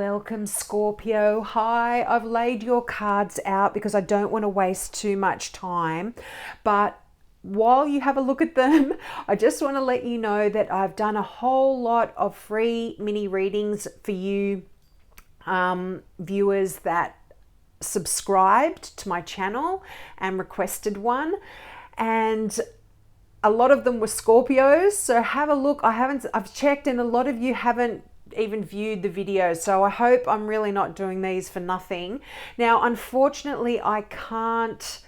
Welcome, Scorpio. Hi, I've laid your cards out because I don't want to waste too much time. But while you have a look at them, I just want to let you know that I've done a whole lot of free mini readings for you viewers that subscribed to my channel and requested one. And a lot of them were Scorpios, so have a look. I've checked and a lot of you haven't even viewed the video, so I hope I'm really not doing these for nothing. Now, unfortunately, I can't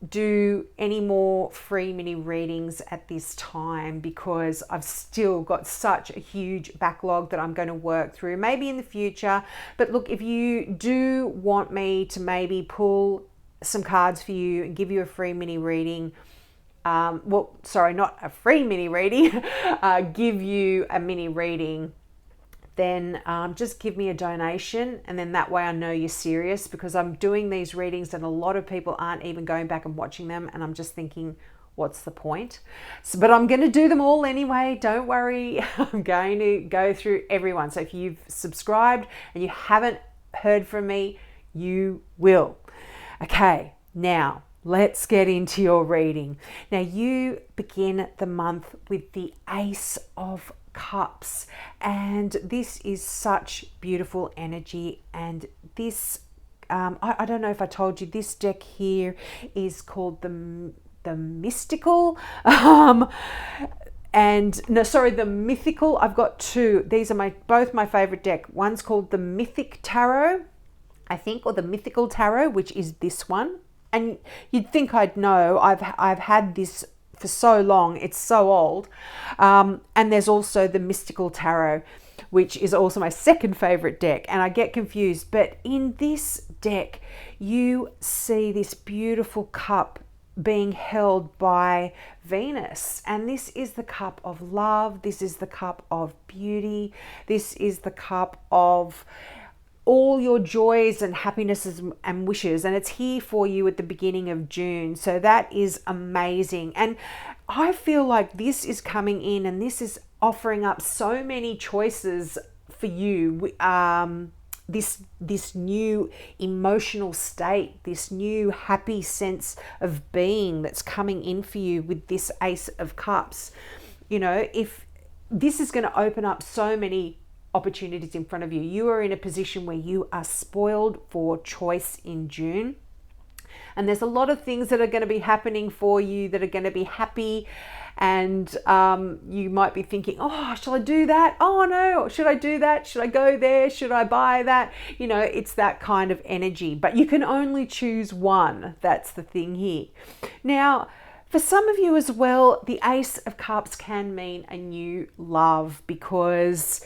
do any more free mini readings at this time because I've still got such a huge backlog that I'm going to work through, maybe in the future. But look, if you do want me to maybe pull some cards for you and give you a free mini reading, well, sorry, not a free mini reading, give you a mini reading, then just give me a donation, and then that way I know you're serious, because I'm doing these readings and a lot of people aren't even going back and watching them, and I'm just thinking, what's the point? But I'm going to do them all anyway, don't worry. I'm going to go through everyone. So if you've subscribed and you haven't heard from me, you will. Okay, now let's get into your reading. Now, you begin the month with the Ace of Cups, and this is such beautiful energy. And this I don't know if I told you, this deck here is called the mystical the mythical. I've got two. These are both my favorite deck. One's called the Mythic Tarot, I think, or the Mythical Tarot, which is this one. And you'd think I'd know. I've had this for so long, it's so old. And there's also the Mystical Tarot, which is also my second favorite deck, and I get confused. But in this deck, you see this beautiful cup being held by Venus, and this is the cup of love, this is the cup of beauty, this is the cup of all your joys and happinesses and wishes, and it's here for you at the beginning of June. So that is amazing. And I feel like this is coming in and this is offering up so many choices for you. This new emotional state, this new happy sense of being that's coming in for you with this Ace of Cups. You know, if this is going to open up so many opportunities in front of you. You are in a position where you are spoiled for choice in June, and there's a lot of things that are going to be happening for you that are going to be happy, and you might be thinking, oh, shall I do that? Oh no, should I do that? Should I go there? Should I buy that? You know, it's that kind of energy, but you can only choose one. That's the thing here. Now, for some of you as well, the Ace of Cups can mean a new love, because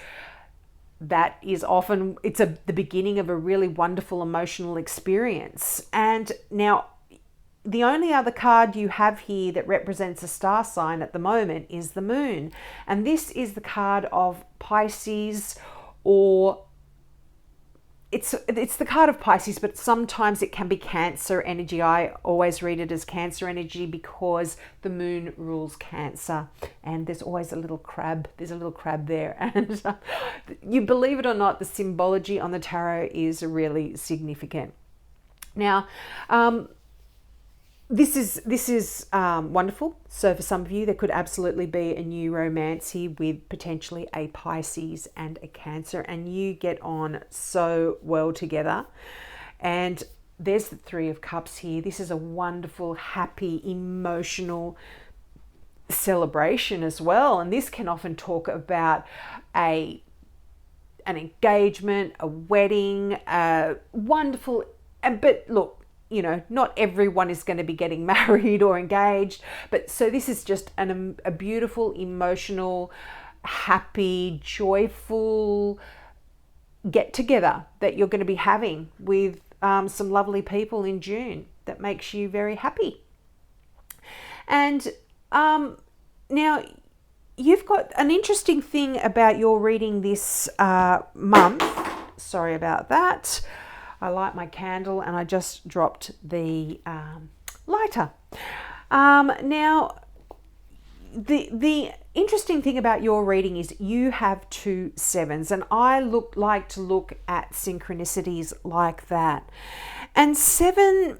that is often, the beginning of a really wonderful emotional experience. And now, the only other card you have here that represents a star sign at the moment is the Moon. And this is the card of Pisces, or it's the card of Pisces, but sometimes it can be Cancer energy. I always read it as Cancer energy because the Moon rules Cancer, and there's always a little crab. There's a little crab there, and you believe it or not, the symbology on the tarot is really significant. Now, this is wonderful. So for some of you, there could absolutely be a new romance here with potentially a Pisces and a Cancer, and you get on so well together. And there's the Three of Cups here. This is a wonderful, happy, emotional celebration as well. And this can often talk about an engagement, a wedding, wonderful. But look, you know, not everyone is going to be getting married or engaged, but so this is just a beautiful, emotional, happy, joyful get together that you're going to be having with some lovely people in June that makes you very happy. And now, you've got an interesting thing about your reading this month. Sorry about that. I light my candle and I just dropped the lighter. Now, the interesting thing about your reading is you have 2 sevens, and I like to look at synchronicities like that. And 7,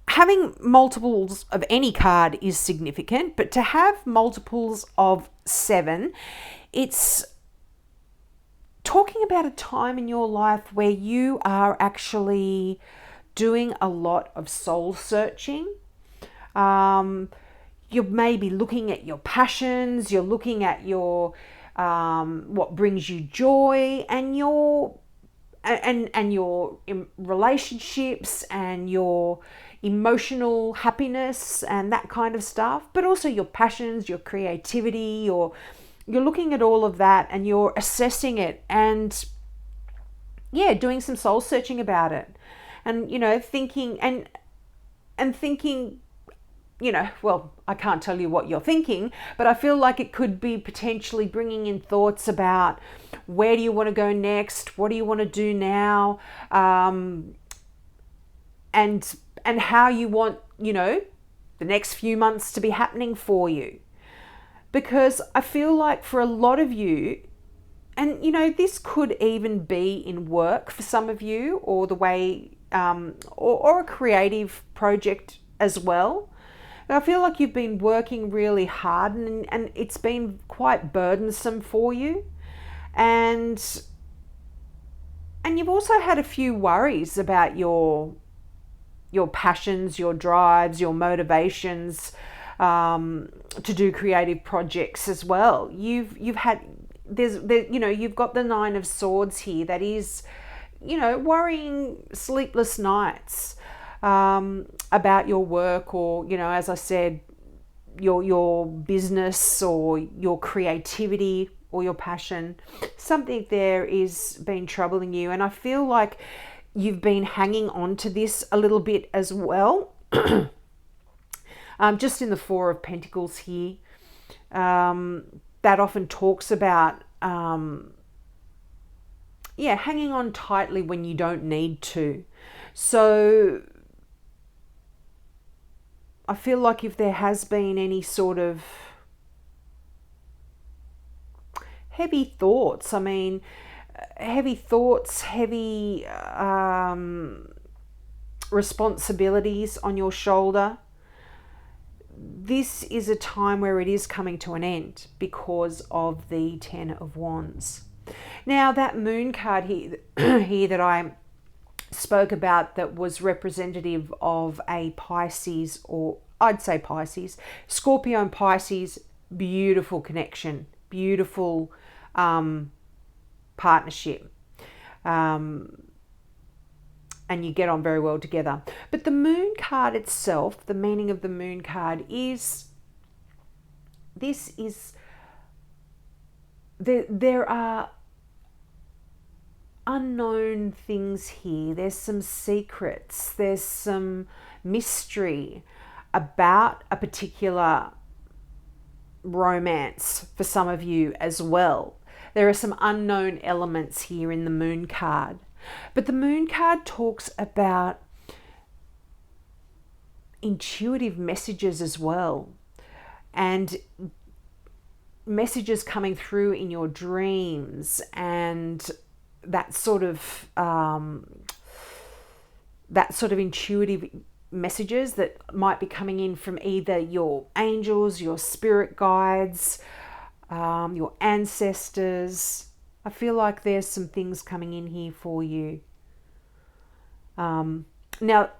having multiples of any card is significant, but to have multiples of 7, it's talking about a time in your life where you are actually doing a lot of soul searching. You're maybe looking at your passions, you're looking at your what brings you joy, and your relationships and your emotional happiness and that kind of stuff, but also your passions, your creativity, you're looking at all of that and you're assessing it and doing some soul searching about it. And thinking and thinking, well, I can't tell you what you're thinking, but I feel like it could be potentially bringing in thoughts about where do you want to go next, what do you want to do now, and how you want, the next few months to be happening for you. Because I feel like for a lot of you, and this could even be in work for some of you, or the way, or a creative project as well. I feel like you've been working really hard and it's been quite burdensome for you. And you've also had a few worries about your passions, your drives, your motivations to do creative projects as well. You've got the 9 of Swords here that is, worrying sleepless nights about your work, or as I said, your business or your creativity or your passion. Something there is been troubling you, and I feel like you've been hanging on to this a little bit as well. Just in the 4 of Pentacles here, that often talks about hanging on tightly when you don't need to. So I feel like if there has been any sort of heavy thoughts, heavy responsibilities on your shoulder, this is a time where it is coming to an end because of the 10 of Wands. Now, that Moon card here, here that I spoke about, that was representative of a Pisces, or I'd say Pisces, Scorpio and Pisces, beautiful connection, beautiful partnership. And you get on very well together. But the Moon card itself, the meaning of the Moon card is, there are unknown things here. There's some secrets. There's some mystery about a particular romance for some of you as well. There are some unknown elements here in the Moon card. But the Moon card talks about intuitive messages as well, and messages coming through in your dreams, and that sort of intuitive messages that might be coming in from either your angels, your spirit guides, your ancestors. I feel like there's some things coming in here for you. Now,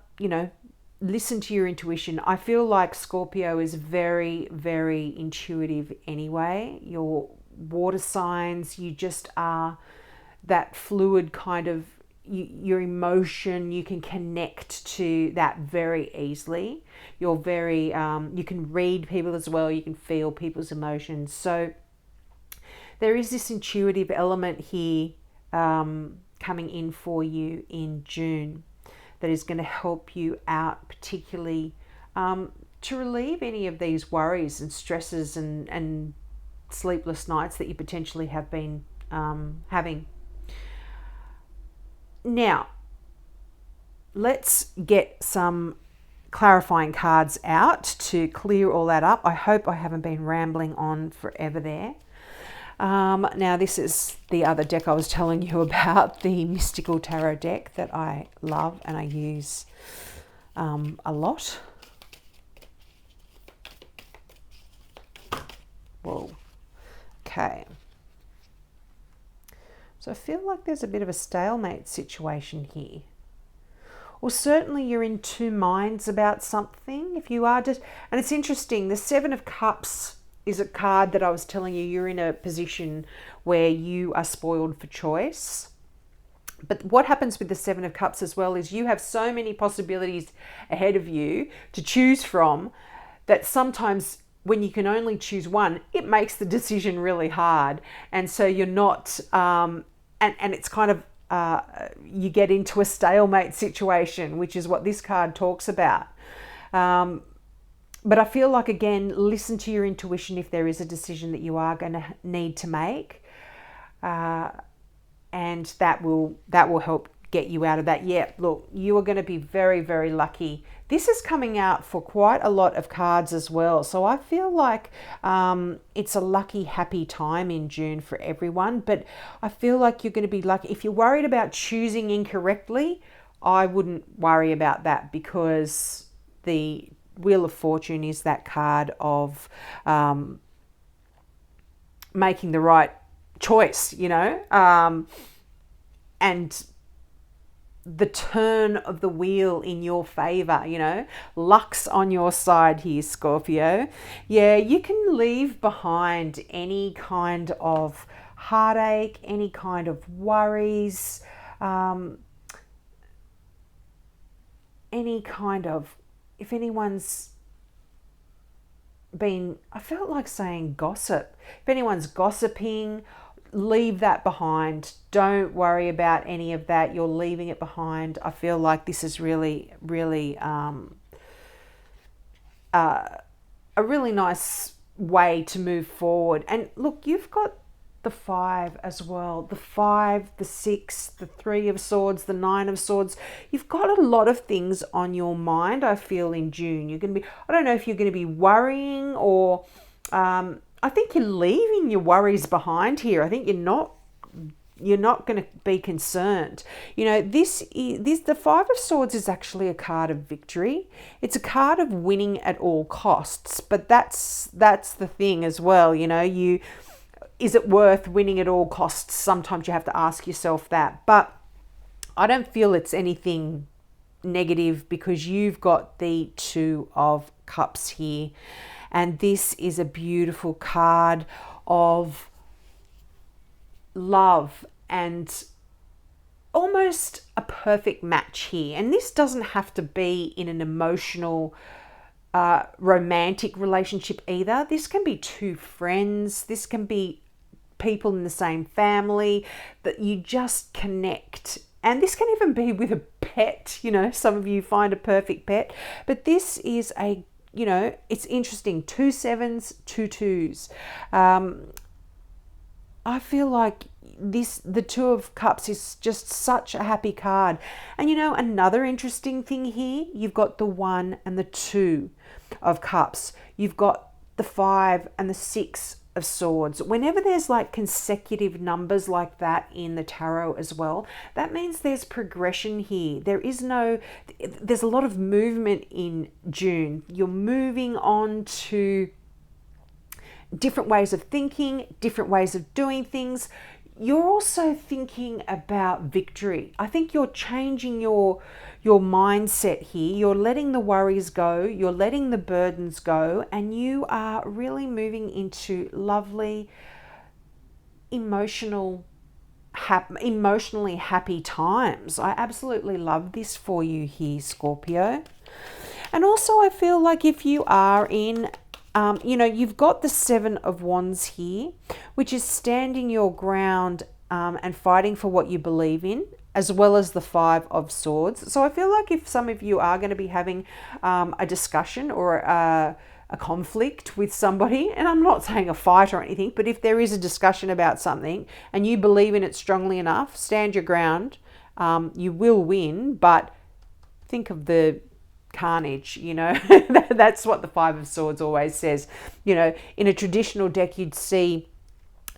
listen to your intuition. I feel like Scorpio is very, very intuitive anyway. Your water signs, you just are that fluid kind of, your emotion, you can connect to that very easily. You're very, you can read people as well. You can feel people's emotions. So there is this intuitive element here coming in for you in June that is going to help you out, particularly to relieve any of these worries and stresses and sleepless nights that you potentially have been having. Now, let's get some clarifying cards out to clear all that up. I hope I haven't been rambling on forever there. Now this is the other deck I was telling you about, the Mystical Tarot deck that I love and I use a lot. Whoa. Okay. So I feel like there's a bit of a stalemate situation here. Or certainly you're in two minds about something. If you are just, and it's interesting, the Seven of Cups is a card that I was telling you, you're in a position where you are spoiled for choice. But what happens with the Seven of Cups as well is you have so many possibilities ahead of you to choose from that sometimes when you can only choose one, it makes the decision really hard. And so you're not, and it's kind of, you get into a stalemate situation, which is what this card talks about. But I feel like, again, listen to your intuition if there is a decision that you are going to need to make. And that will help get you out of that. Yeah, look, you are going to be very, very lucky. This is coming out for quite a lot of cards as well. So I feel like it's a lucky, happy time in June for everyone. But I feel like you're going to be lucky. If you're worried about choosing incorrectly, I wouldn't worry about that, because the Wheel of Fortune is that card of making the right choice, you know, and the turn of the wheel in your favor, you know, luck's on your side here, Scorpio. Yeah, you can leave behind any kind of heartache, any kind of worries, any kind of, if anyone's been, I felt like saying gossip. If anyone's gossiping, leave that behind. Don't worry about any of that. You're leaving it behind. I feel like this is really, really a really nice way to move forward. And look, you've got the 5 as well. The 5, the 6, the 3 of Swords, the 9 of Swords. You've got a lot of things on your mind, I feel, in June. You're going to be, I don't know if you're going to be worrying or... I think you're leaving your worries behind here. I think you're not going to be concerned. You know, the 5 of Swords is actually a card of victory. It's a card of winning at all costs. But that's the thing as well. You know, is it worth winning at all costs? Sometimes you have to ask yourself that. But I don't feel it's anything negative, because you've got the 2 of Cups here. And this is a beautiful card of love and almost a perfect match here. And this doesn't have to be in an emotional, romantic relationship either. This can be 2 friends. This can be people in the same family that you just connect. And this can even be with a pet. You know, some of you find a perfect pet. But this is a, you know, it's interesting. 2 7s, 2 2s. I feel like the 2 of Cups is just such a happy card. And you know, another interesting thing here, you've got the 1 and the 2 of Cups. You've got the 5 and the 6 of Swords. Whenever there's like consecutive numbers like that in the tarot as well, that means there's progression here. There's a lot of movement in June. You're moving on to different ways of thinking, different ways of doing things. You're also thinking about victory. I think you're changing your mindset here. You're letting the worries go, you're letting the burdens go, and you are really moving into lovely, emotionally happy times. I absolutely love this for you here, Scorpio. And also I feel like if you are in you know, you've got the 7 of Wands here, which is standing your ground and fighting for what you believe in, as well as the 5 of Swords. So I feel like if some of you are going to be having a discussion or a conflict with somebody, and I'm not saying a fight or anything, but if there is a discussion about something and you believe in it strongly enough, stand your ground. You will win, but think of the carnage, you know. That's what the Five of Swords always says. You know, in a traditional deck, you'd see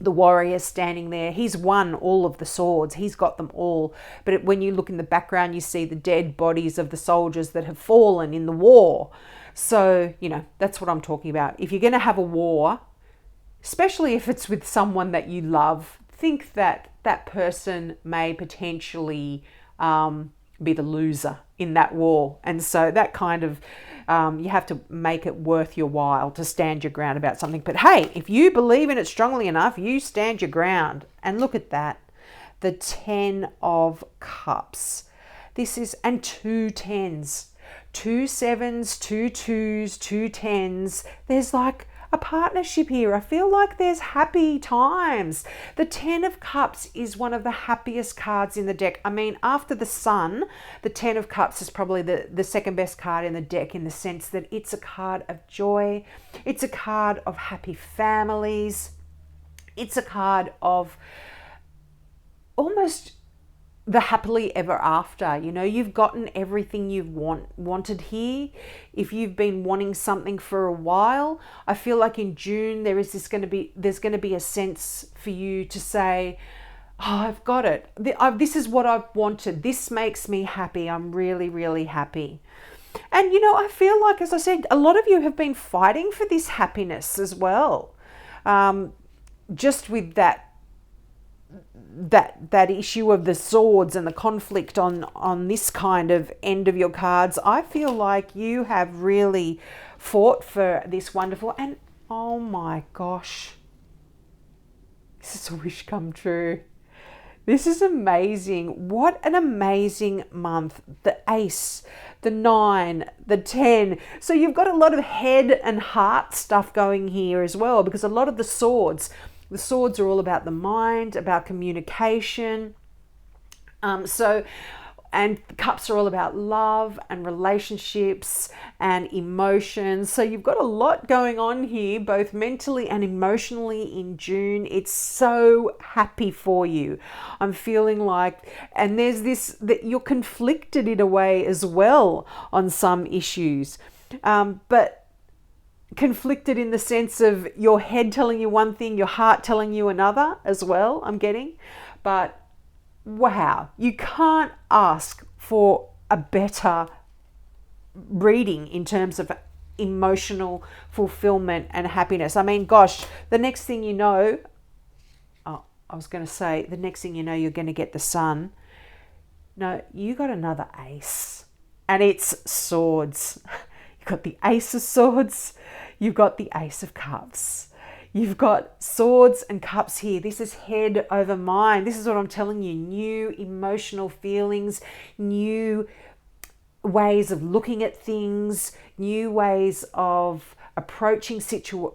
the warrior standing there. He's won all of the swords. He's got them all. But when you look in the background, you see the dead bodies of the soldiers that have fallen in the war. So, you know, that's what I'm talking about. If you're going to have a war, especially if it's with someone that you love, think that that person may potentially be the loser in that war. And so that kind of, you have to make it worth your while to stand your ground about something. But hey, if you believe in it strongly enough, you stand your ground. And look at that, the 10 of Cups. This is, and 2 10s, 2 7s, 2 2s, 2 10s. There's like a partnership here. I feel like there's happy times. The 10 of Cups is one of the happiest cards in the deck. I mean, after the Sun, the 10 of Cups is probably the second best card in the deck, in the sense that it's a card of joy. It's a card of happy families. It's a card of almost the happily ever after. You know, you've gotten everything you've wanted here. If you've been wanting something for a while, I feel like in June there's going to be a sense for you to say, oh, I've got it. This is what I've wanted. This makes me happy. I'm really, really happy. And, you know, I feel like, as I said, a lot of you have been fighting for this happiness as well. Just with that issue of the swords and the conflict on this kind of end of your cards, I feel like you have really fought for this wonderful, and oh my gosh, this is a wish come true. This is amazing. What an amazing month. The Ace, the 9, the 10. So you've got a lot of head and heart stuff going here as well, because a lot of the swords are all about the mind, about communication. And the Cups are all about love and relationships and emotions. So you've got a lot going on here, both mentally and emotionally in June. It's so happy for you. I'm feeling like, and there's this, that you're conflicted in a way as well on some issues. But conflicted in the sense of your head telling you one thing, your heart telling you another as well, I'm getting. But wow, you can't ask for a better reading in terms of emotional fulfillment and happiness. I mean, gosh, the next thing you know, the next thing you know, you're going to get the Sun. No, you got another Ace, and it's swords. You've got the Ace of Swords, you've got the Ace of Cups. You've got swords and cups here. This is head over mind. This is what I'm telling you. New emotional feelings, new ways of looking at things, new ways of approaching certain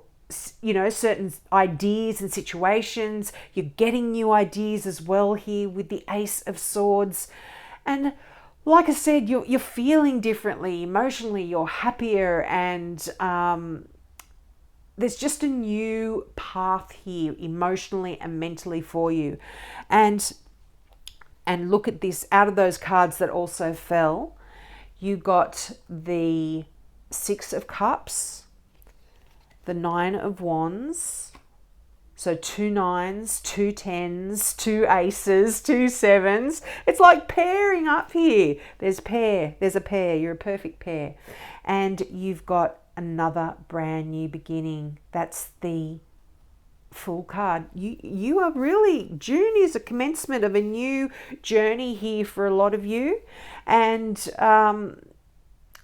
ideas and situations. You're getting new ideas as well here with the Ace of Swords. And like I said, you're feeling differently emotionally. You're happier, and there's just a new path here emotionally and mentally for you. And look at this, out of those cards that also fell, you got the 6 of Cups, the 9 of Wands, so 2 9s, 2 10s, 2 aces, 2 7s. It's like pairing up here. There's a pair, you're a perfect pair. And you've got another brand new beginning. That's the Fool card. You are really, June is a commencement of a new journey here for a lot of you. And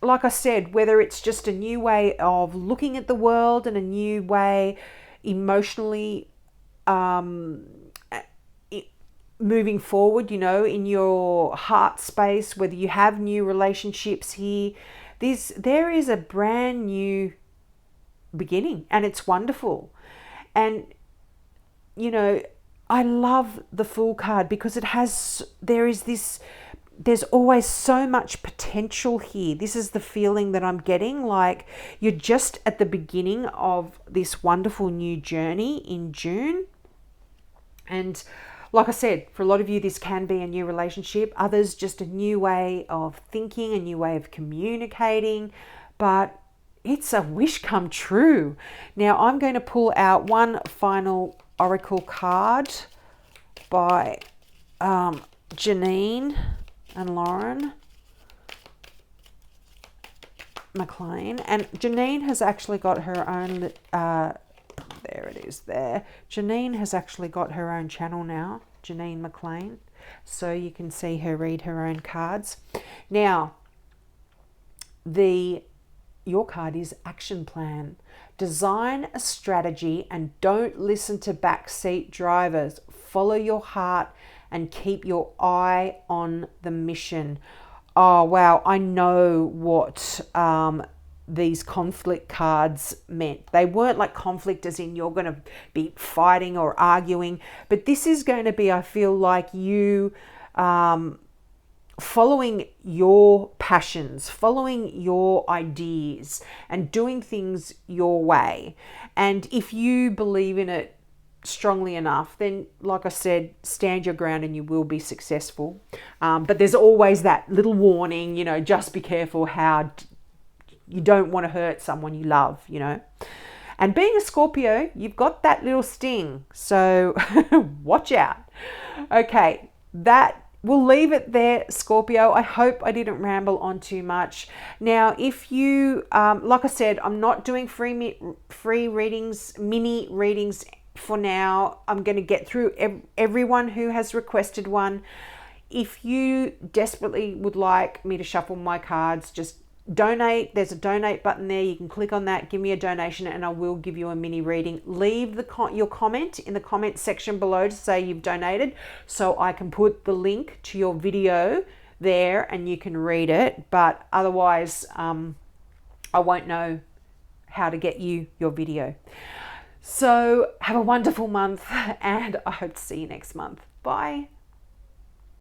like I said, whether it's just a new way of looking at the world and a new way emotionally moving forward, in your heart space, whether you have new relationships here, there is a brand new beginning, and it's wonderful. And I love the Fool card because there's always so much potential here. This is the feeling that I'm getting, like you're just at the beginning of this wonderful new journey in June. And like I said, for a lot of you, this can be a new relationship. Others, just a new way of thinking, a new way of communicating. But it's a wish come true. Now, I'm going to pull out one final oracle card by Janine and Lauren McLean. And Janine has actually got her own... there it is there. Janine has actually got her own channel now, Janine McLean. So you can see her read her own cards. Now, your card is action plan. Design a strategy and don't listen to backseat drivers. Follow your heart and keep your eye on the mission. Oh, wow. I know what these conflict cards meant. They weren't like conflict as in you're going to be fighting or arguing, but this is going to be, I feel like, you following your passions, following your ideas and doing things your way. And if you believe in it strongly enough, then, like I said, stand your ground and you will be successful. But there's always that little warning, you know, just be careful how you don't want to hurt someone you love, you know. And being a Scorpio, you've got that little sting. So watch out. Okay, we'll leave it there, Scorpio. I hope I didn't ramble on too much. Now, if you, like I said, I'm not doing free readings, mini readings for now. I'm going to get through everyone who has requested one. If you desperately would like me to shuffle my cards, just donate. There's a donate button there. You can click on that, give me a donation, and I will give you a mini reading. Leave your comment in the comment section below to say you've donated, so I can put the link to your video there and you can read it. But otherwise, I won't know how to get you your video. So have a wonderful month, and I hope to see you next month. Bye.